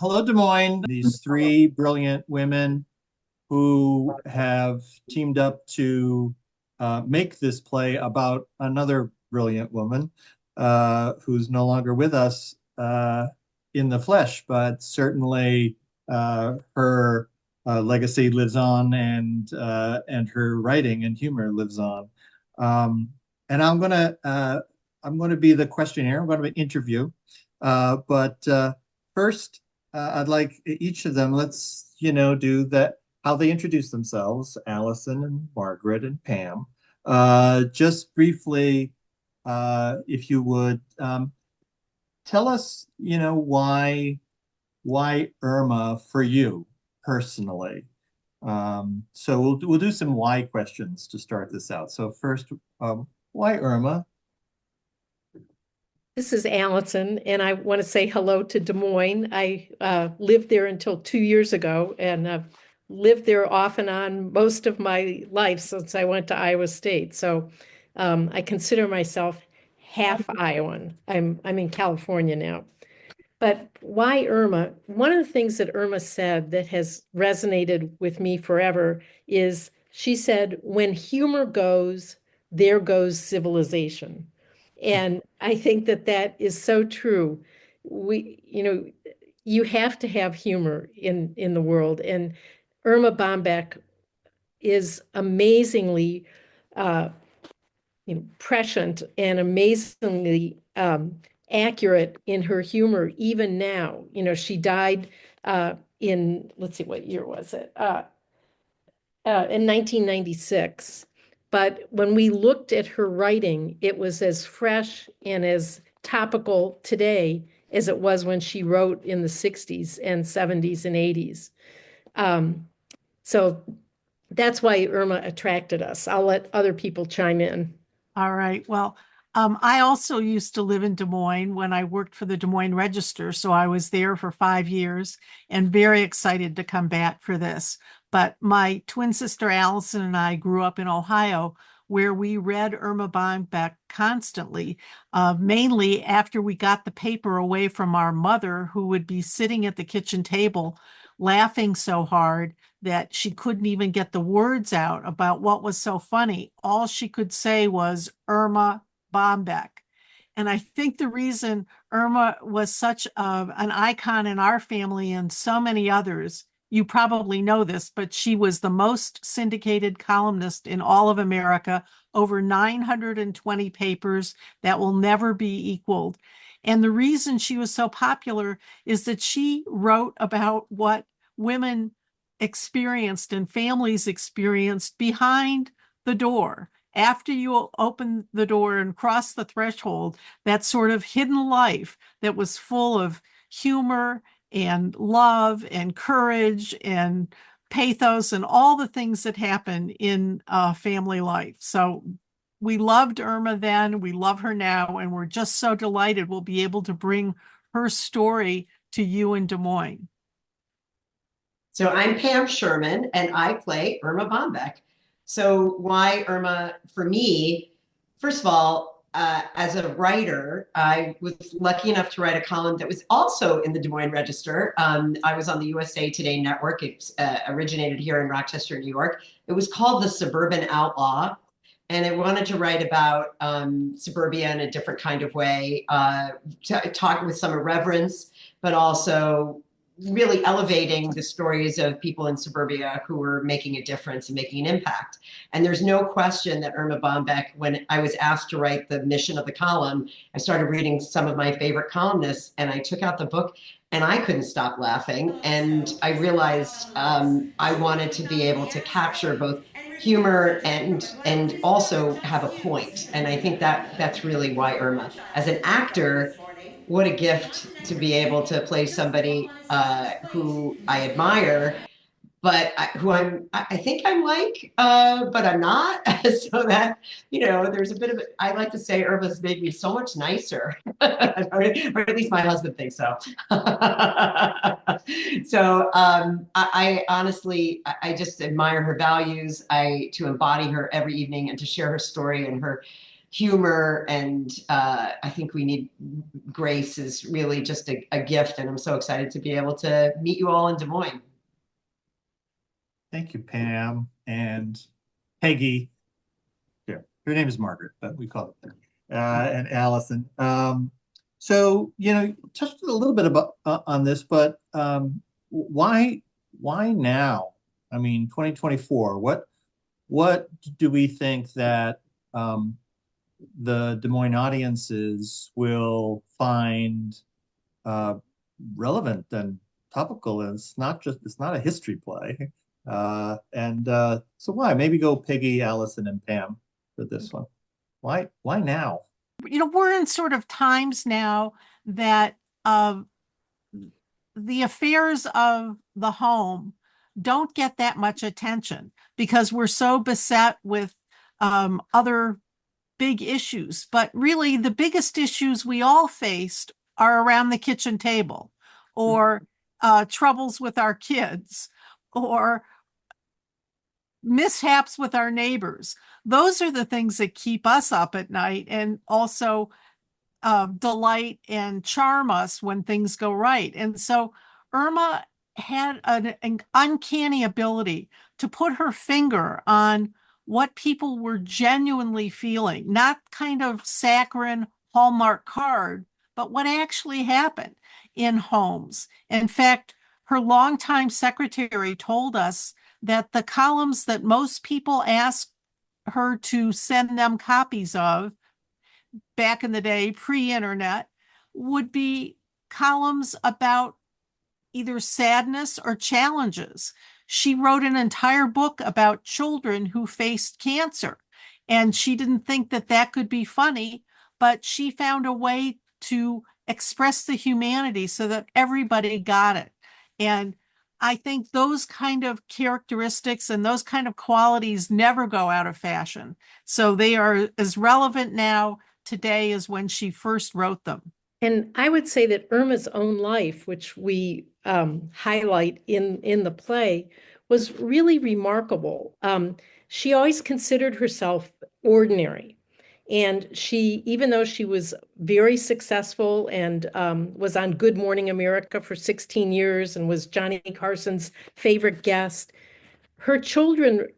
Hello, Des Moines. These three brilliant women who have teamed up to make this play about another brilliant woman who's no longer with us in the flesh, but certainly her legacy lives on, and her writing and humor lives on. Um, and I'm gonna be the questionnaire. I'm going to interview, but first. I'd like each of them, let's, do that, how they introduce themselves, Allison and Margaret and Pam. Just briefly, if you would, tell us, why Irma for you personally. So we'll do some why questions to start this out. So first, why Irma? This is Allison, and I want to say hello to Des Moines. I lived there until 2 years ago, and I've lived there off and on most of my life since I went to Iowa State. So I consider myself half Iowan. I'm in California now. But why Irma? One of the things that Irma said that has resonated with me forever is she said, when humor goes, there goes civilization. And I think that that is so true. You have to have humor in the world. And Irma Bombeck is amazingly uh, prescient and amazingly accurate in her humor, even now. She died in, let's see, what year was it? In 1996. But when we looked at her writing, it was as fresh and as topical today as it was when she wrote in the 60s and 70s and 80s. So that's why Irma attracted us. I'll let other people chime in. All right. Well, I also used to live in Des Moines when I worked for the Des Moines Register. So I was there for 5 years and very excited to come back for this. But my twin sister Allison and I grew up in Ohio, where we read Irma Bombeck constantly, mainly after we got the paper away from our mother, who would be sitting at the kitchen table laughing so hard that she couldn't even get the words out about what was so funny. All she could say was Irma Bombeck. And I think the reason Irma was such an icon in our family and so many others, you probably know this, but she was the most syndicated columnist in all of America, over 920 papers that will never be equaled. And the reason she was so popular is that she wrote about what women experienced and families experienced behind the door. After you open the door and cross the threshold, that sort of hidden life that was full of humor and love and courage and pathos and all the things that happen in family life. So we loved Irma then, we love her now, and we're just so delighted we'll be able to bring her story to you in Des Moines. So I'm Pam Sherman, and I play Erma Bombeck. So why Irma for me? First of all, as a writer, I was lucky enough to write a column that was also in the Des Moines Register. I was on the USA Today network. It originated here in Rochester, New York. It was called The Suburban Outlaw. And I wanted to write about suburbia in a different kind of way, talk with some irreverence, but also really elevating the stories of people in suburbia who were making a difference and making an impact. And there's no question that Erma Bombeck, when I was asked to write the mission of the column, I started reading some of my favorite columnists, and I took out the book and I couldn't stop laughing. And I realized I wanted to be able to capture both humor and also have a point. And I think that that's really why Irma. As an actor, what a gift to be able to play somebody who I admire, but I think I'm like, but I'm not. So that, there's a bit of, I like to say Irma's made me so much nicer, or at least my husband thinks so. So I honestly, I just admire her values, to embody her every evening and to share her story and her humor, and I think we need grace is really just a gift, and I'm so excited to be able to meet you all in Des Moines. Thank you, Pam and Peggy. Yeah, her name is Margaret, but we call it and Allison. So touched a little bit about on this, but why now? I mean, 2024. What do we think that the Des Moines audiences will find relevant and topical? And it's not a history play. So why? Maybe go Peggy, Allison, and Pam for this one. Why now? We're in sort of times now that the affairs of the home don't get that much attention because we're so beset with other big issues. But really, the biggest issues we all faced are around the kitchen table, or troubles with our kids, or mishaps with our neighbors. Those are the things that keep us up at night, and also delight and charm us when things go right. And so Irma had an uncanny ability to put her finger on what people were genuinely feeling, not kind of saccharine Hallmark card, but what actually happened in homes. In fact, her longtime secretary told us that the columns that most people asked her to send them copies of back in the day, pre-internet, would be columns about either sadness or challenges. She wrote an entire book about children who faced cancer, and she didn't think that that could be funny, but she found a way to express the humanity so that everybody got it. And I think those kind of characteristics and those kind of qualities never go out of fashion. So they are as relevant now today as when she first wrote them. And I would say that Irma's own life, which we highlight in the play, was really remarkable. She always considered herself ordinary. And even though she was very successful and was on Good Morning America for 16 years and was Johnny Carson's favorite guest, her children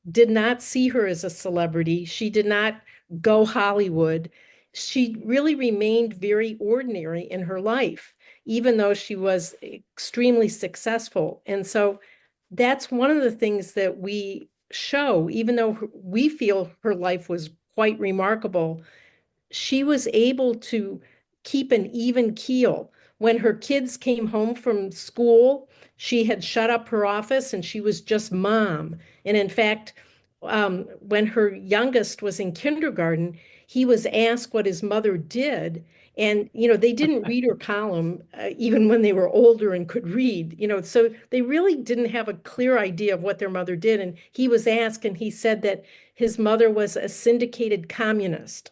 did not see her as a celebrity. She did not go Hollywood. She really remained very ordinary in her life, even though she was extremely successful. And so that's one of the things that we show, even though we feel her life was quite remarkable, she was able to keep an even keel. When her kids came home from school, she had shut up her office and she was just mom. And in fact, when her youngest was in kindergarten, he was asked what his mother did. And, they didn't read her column, even when they were older and could read, so they really didn't have a clear idea of what their mother did. And he was asked, and he said that his mother was a syndicated communist.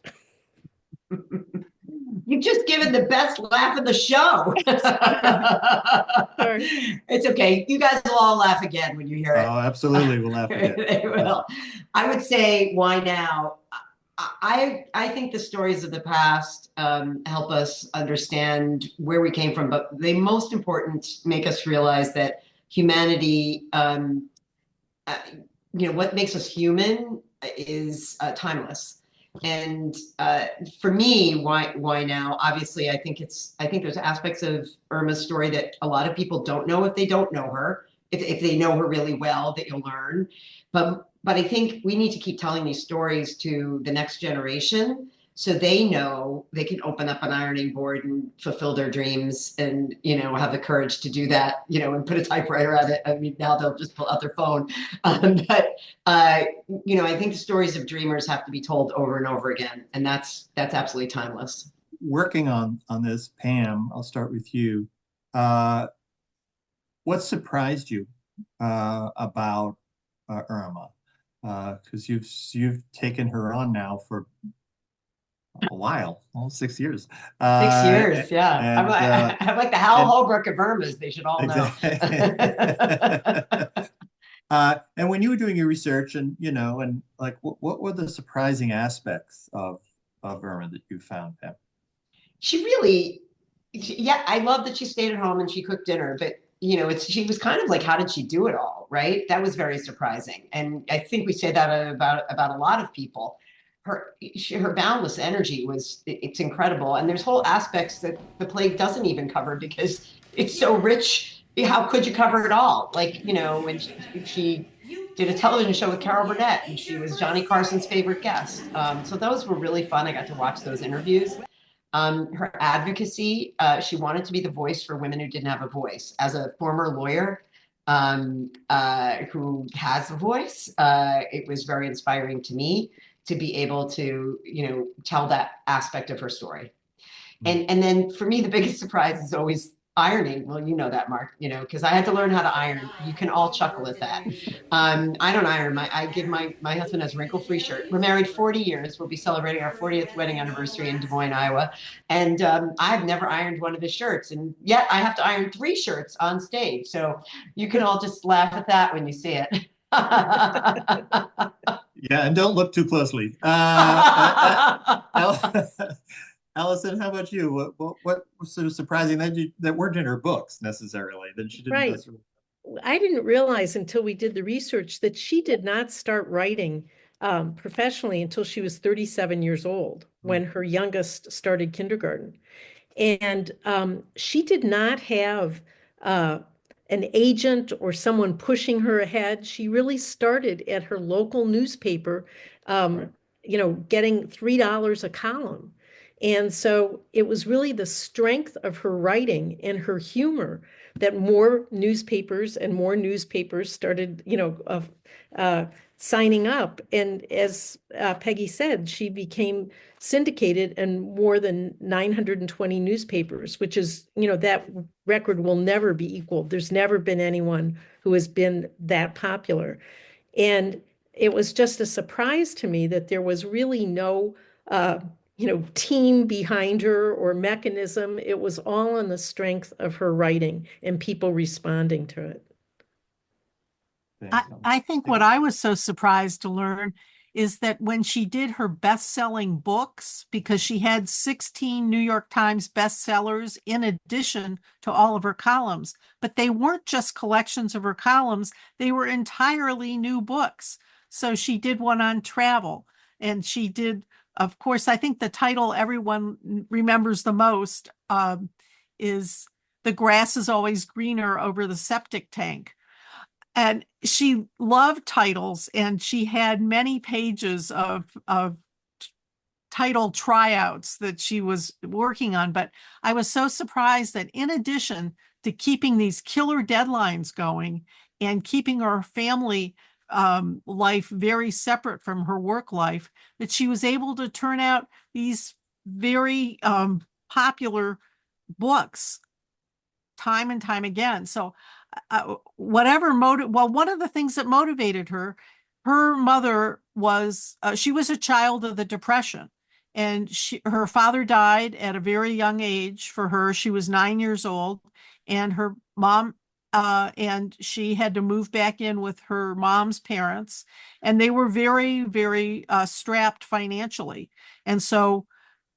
You've just given the best laugh of the show. Sorry. It's okay. You guys will all laugh again when you hear it. Oh, absolutely. We'll laugh again. They will. I would say, why now? I think the stories of the past help us understand where we came from, but they most important make us realize that humanity, what makes us human is timeless. And for me, why now? Obviously, I think there's aspects of Irma's story that a lot of people don't know if they don't know her. If they know her really well, that you'll learn. But I think we need to keep telling these stories to the next generation so they know they can open up an ironing board and fulfill their dreams and, have the courage to do that, and put a typewriter at it. I mean, now they'll just pull out their phone. I think the stories of dreamers have to be told over and over again. And that's absolutely timeless. Working on this, Pam, I'll start with you. What surprised you about Irma? Because you've taken her on now for a while, almost 6 years. 6 years, yeah. And, I'm like the Hal Holbrook of Irma's. They should all know. And when you were doing your research, and like, what were the surprising aspects of Irma that you found, Pam? She really, yeah, I love that she stayed at home and she cooked dinner, but she was kind of like, how did she do it all, right? That was very surprising. And I think we say that about a lot of people. Her boundless energy it's incredible. And there's whole aspects that the play doesn't even cover because it's so rich. How could you cover it all? Like, when she did a television show with Carol Burnett and she was Johnny Carson's favorite guest. So those were really fun. I got to watch those interviews. Her advocacy, she wanted to be the voice for women who didn't have a voice. As a former lawyer who has a voice, it was very inspiring to me to be able to, tell that aspect of her story. And then for me, the biggest surprise is always ironing. Well, you know that, Mark, because I had to learn how to iron. You can all chuckle at that. I don't iron. I give my husband has wrinkle-free shirt. We're married 40 years. We'll be celebrating our 40th wedding anniversary in Des Moines, Iowa. And I've never ironed one of his shirts. And yet I have to iron 3 shirts on stage. So you can all just laugh at that when you see it. Yeah, and don't look too closely. Allison, how about you? What was sort of surprising that weren't in her books necessarily, that she didn't Right. necessarily... I didn't realize until we did the research that she did not start writing professionally until she was 37 years old, when her youngest started kindergarten. And she did not have an agent or someone pushing her ahead. She really started at her local newspaper, Right. getting $3 a column. And so it was really the strength of her writing and her humor that more newspapers started, signing up. And as Peggy said, she became syndicated in more than 920 newspapers, which is, that record will never be equaled. There's never been anyone who has been that popular. And it was just a surprise to me that there was really no, team behind her or mechanism. It was all on the strength of her writing and people responding to it. I think what I was so surprised to learn is that when she did her best-selling books, because she had 16 New York Times bestsellers in addition to all of her columns, but they weren't just collections of her columns, they were entirely new books. So she did one on travel, and she did, of course, I think the title everyone remembers the most is "The Grass is Always Greener Over the Septic Tank." And she loved titles, and she had many pages of title tryouts that she was working on. But I was so surprised that in addition to keeping these killer deadlines going and keeping her family life very separate from her work life, that she was able to turn out these very popular books time and time again. So one of the things that motivated her mother was, she was a child of the Depression, and her father died at a very young age for her. She was 9 years old, and her mom, and she had to move back in with her mom's parents, and they were very, very strapped financially. And so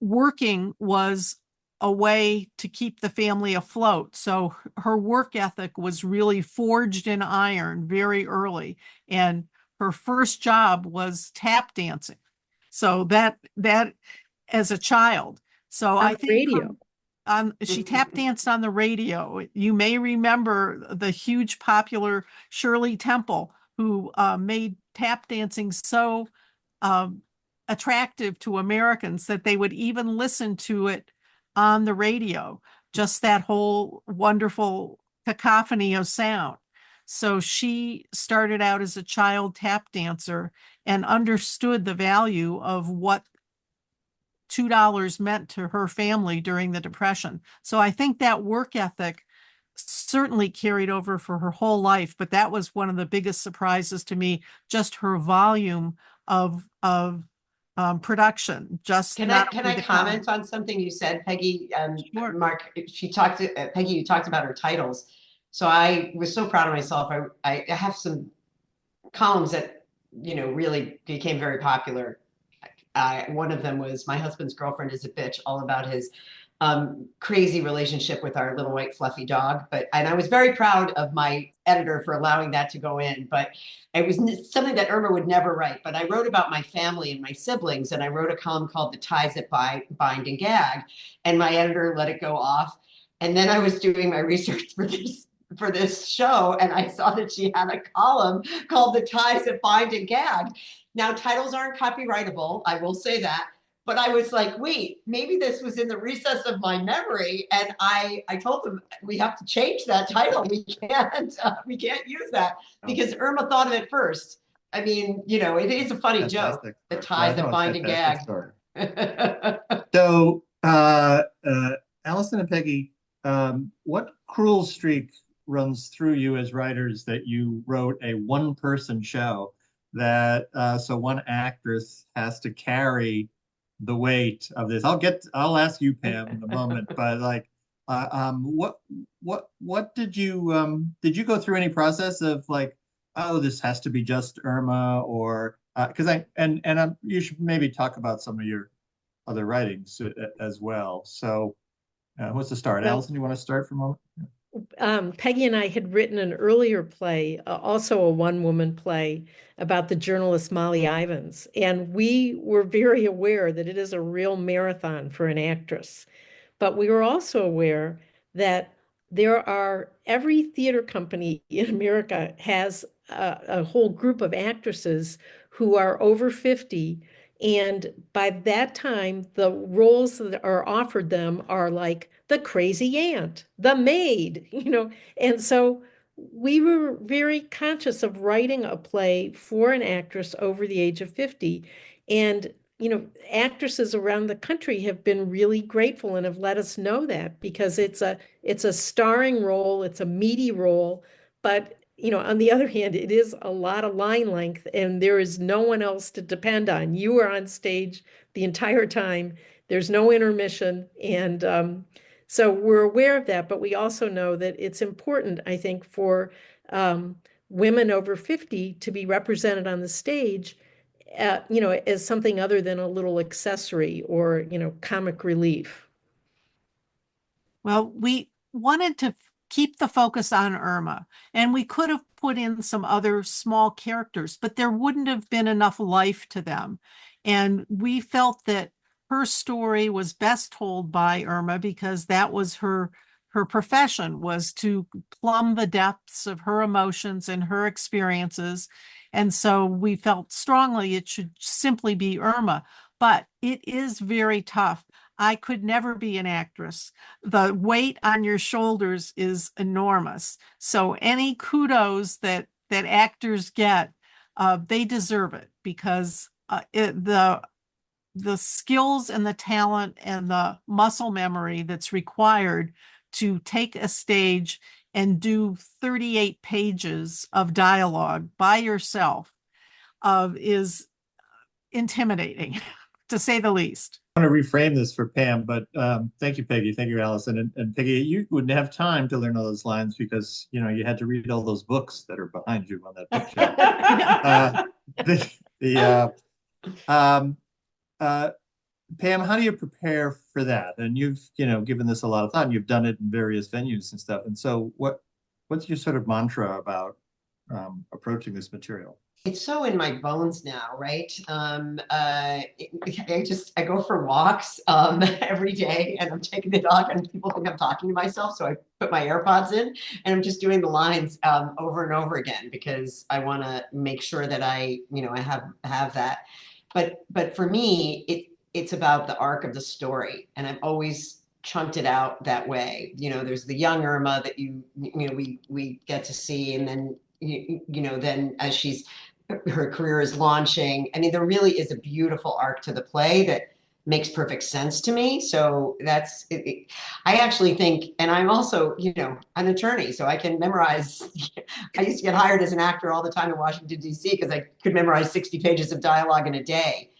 working was a way to keep the family afloat. So her work ethic was really forged in iron very early. And her first job was tap dancing. So that as a child. So On I the think radio. she tap danced on the radio. You may remember the huge popular Shirley Temple, who made tap dancing so attractive to Americans that they would even listen to it on the radio, just that whole wonderful cacophony of sound. So she started out as a child tap dancer and understood the value of what $2 meant to her family during the Depression. So I think that work ethic certainly carried over for her whole life, but that was one of the biggest surprises to me, just her volume of production. Can I comment on something you said, Peggy? Sure. Mark, Peggy, you talked about her titles. So I was so proud of myself. I have some columns that, really became very popular. one of them was My Husband's Girlfriend is a Bitch, all about his crazy relationship with our little white fluffy dog. And I was very proud of my editor for allowing that to go in, but it was something that Erma would never write. But I wrote about my family and my siblings, and I wrote a column called The Ties That Bind and Gag, and my editor let it go off. And then I was doing my research for this show, and I saw that she had a column called The Ties That Bind and Gag. Now, titles aren't copyrightable, I will say that. But I was like, wait, maybe this was in the recess of my memory. And I told them, we have to change that title. We can't use that because Irma thought of it first. I mean, it is a funny joke. The ties that bind and gag. So, Allison and Peggy, what cruel streak runs through you as writers that you wrote a one-person show that so one actress has to carry the weight of this? I'll ask you, Pam, in a moment, but like, what did you go through any process of like, oh, this has to be just Irma, or because you should maybe talk about some of your other writings as well. So, what's the start? Well, Allison, you want to start for a moment? Peggy and I had written an earlier play, also a one-woman play about the journalist Molly Ivins. And we were very aware that it is a real marathon for an actress. But we were also aware that every theater company in America has a whole group of actresses who are over 50. And by that time, the roles that are offered them are like the crazy aunt, the maid, And so we were very conscious of writing a play for an actress over the age of 50. And, actresses around the country have been really grateful and have let us know that because it's a starring role, it's a meaty role, but on the other hand, it is a lot of line length and there is no one else to depend on. You are on stage the entire time. There's no intermission. And so we're aware of that, but we also know that it's important, I think, for women over 50 to be represented on the stage, as something other than a little accessory or, comic relief. Well, we wanted to keep the focus on Irma, and we could have put in some other small characters, but there wouldn't have been enough life to them. And we felt that her story was best told by Irma because that was her profession, was to plumb the depths of her emotions and her experiences. And so we felt strongly it should simply be Irma, but it is very tough. I could never be an actress. The weight on your shoulders is enormous. So any kudos that actors get, they deserve it because the skills and the talent and the muscle memory that's required to take a stage and do 38 pages of dialogue by yourself is intimidating, to say the least. I want to reframe this for Pam, but thank you, Peggy. Thank you, Allison. And Peggy, you wouldn't have time to learn all those lines because you had to read all those books that are behind you on that bookshelf. Pam, how do you prepare for that? And you've given this a lot of thought. You've done it in various venues and stuff. And so, what's your sort of mantra about approaching this material? It's so in my bones now, right? I go for walks every day and I'm taking the dog and people think I'm talking to myself. So I put my AirPods in and I'm just doing the lines over and over again because I want to make sure that I have that. But for me, it's about the arc of the story. And I've always chunked it out that way. There's the young Irma that we get to see. And then, then as her career is launching. I mean, there really is a beautiful arc to the play that makes perfect sense to me. So that's it. I actually think, and I'm also, an attorney, so I can memorize. I used to get hired as an actor all the time in Washington, D.C. because I could memorize 60 pages of dialogue in a day.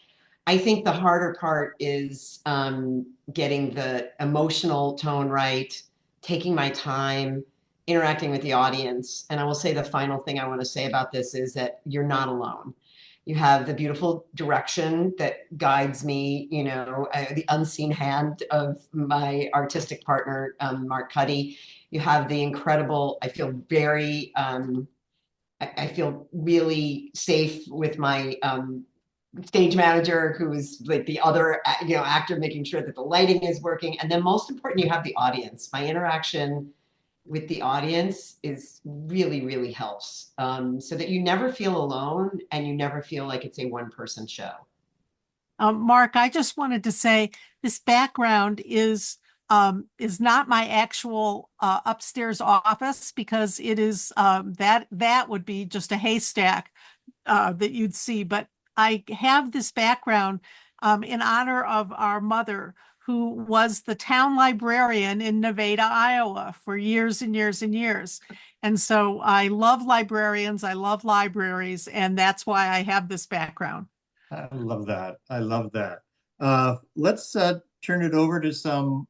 I think the harder part is getting the emotional tone right, taking my time, interacting with the audience. And I will say the final thing I want to say about this is that you're not alone. You have the beautiful direction that guides me, the unseen hand of my artistic partner, Mark Cuddy. You have the incredible, I feel very, I feel really safe with my stage manager, who is like the other, actor, making sure that the lighting is working. And then most important, you have the audience. My interaction with the audience is really, really helps, so that you never feel alone and you never feel like it's a one-person show. Mark, I just wanted to say this background is not my actual upstairs office, because it is that would be just a haystack that you'd see. But I have this background in honor of our mother, who was the town librarian in Nevada, Iowa for years and years and years. And so I love librarians, I love libraries, and that's why I have this background. I love that. I love that. Let's turn it over to some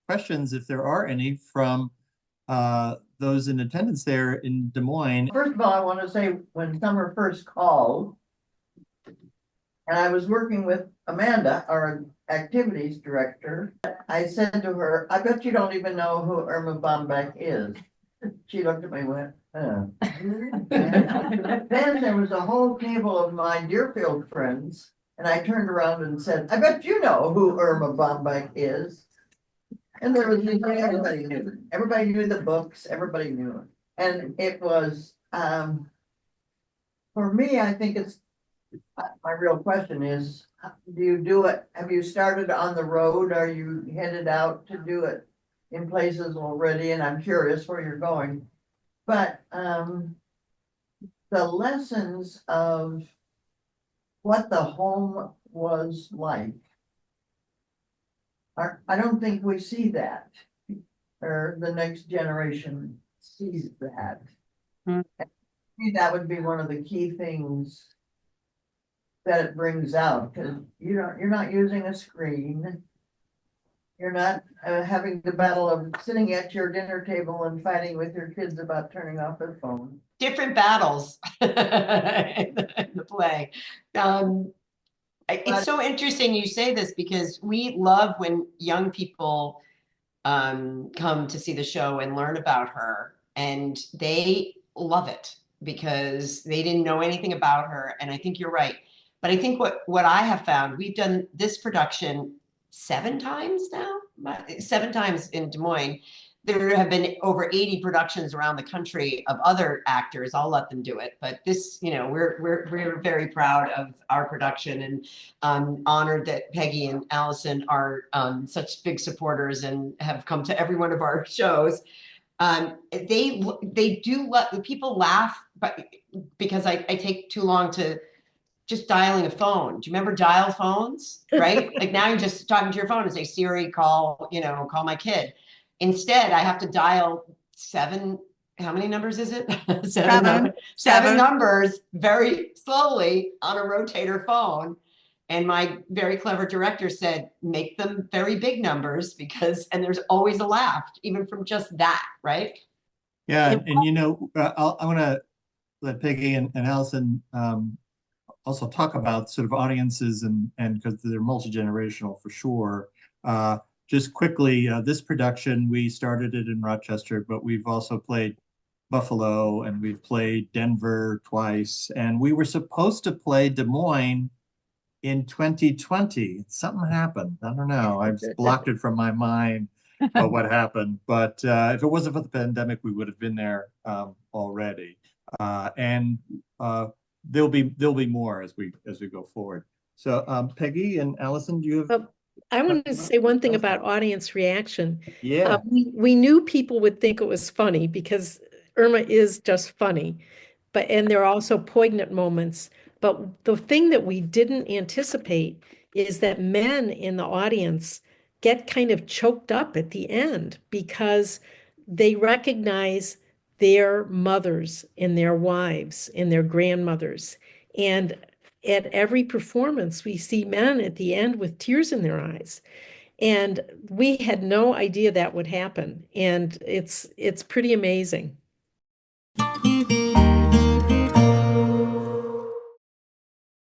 questions, if there are any, from those in attendance there in Des Moines. First of all, I want to say, when Summer first called, and I was working with Amanda, our activities director, I said to her, I bet you don't even know who Erma Bombeck is. She looked at me and went, And then there was a whole table of my Deerfield friends, and I turned around and said, I bet you know who Erma Bombeck is. And there was everybody knew. Everybody knew the books, everybody knew it. And it was, for me, I think it's, my real question is, do you do it? Have you started on the road? Are you headed out to do it in places already? And I'm curious where you're going. But the lessons of what the home was like, I don't think we see that, or the next generation sees that. That would be one of the key things that it brings out, because you're not using a screen. You're not having the battle of sitting at your dinner table and fighting with your kids about turning off their phone. Different battles in the play. It's so interesting you say this, because we love when young people come to see the show and learn about her, and they love it because they didn't know anything about her. And I think you're right. But I think what I have found, we've done this production 7 times now, 7 times in Des Moines. There have been over 80 productions around the country of other actors. I'll let them do it. But this, we're very proud of our production, and honored that Peggy and Allison are such big supporters and have come to every one of our shows. They do let people laugh, but because I take too long to just dialing a phone. Do you remember dial phones, right? Like now you're just talking to your phone and say, Siri, call my kid. Instead, I have to dial 7, how many numbers is it? Seven numbers very slowly on a rotator phone. And my very clever director said, make them very big numbers, and there's always a laugh, even from just that, right? Yeah, and I want to let Peggy and Allison also talk about sort of audiences, and because they're multi-generational for sure. Just quickly, this production, we started it in Rochester, but we've also played Buffalo, and we've played Denver twice, and we were supposed to play Des Moines in 2020. Something happened. I don't know. I just blocked it from my mind about what happened. But if it wasn't for the pandemic, we would have been there already. And there'll be more as we go forward. So Peggy and Allison, do you have? I wanted to say one thing about audience reaction. Yeah. We knew people would think it was funny, because Erma is just funny, and there are also poignant moments. But the thing that we didn't anticipate is that men in the audience get kind of choked up at the end, because they recognize their mothers and their wives and their grandmothers. And at every performance, we see men at the end with tears in their eyes. And we had no idea that would happen. And it's pretty amazing.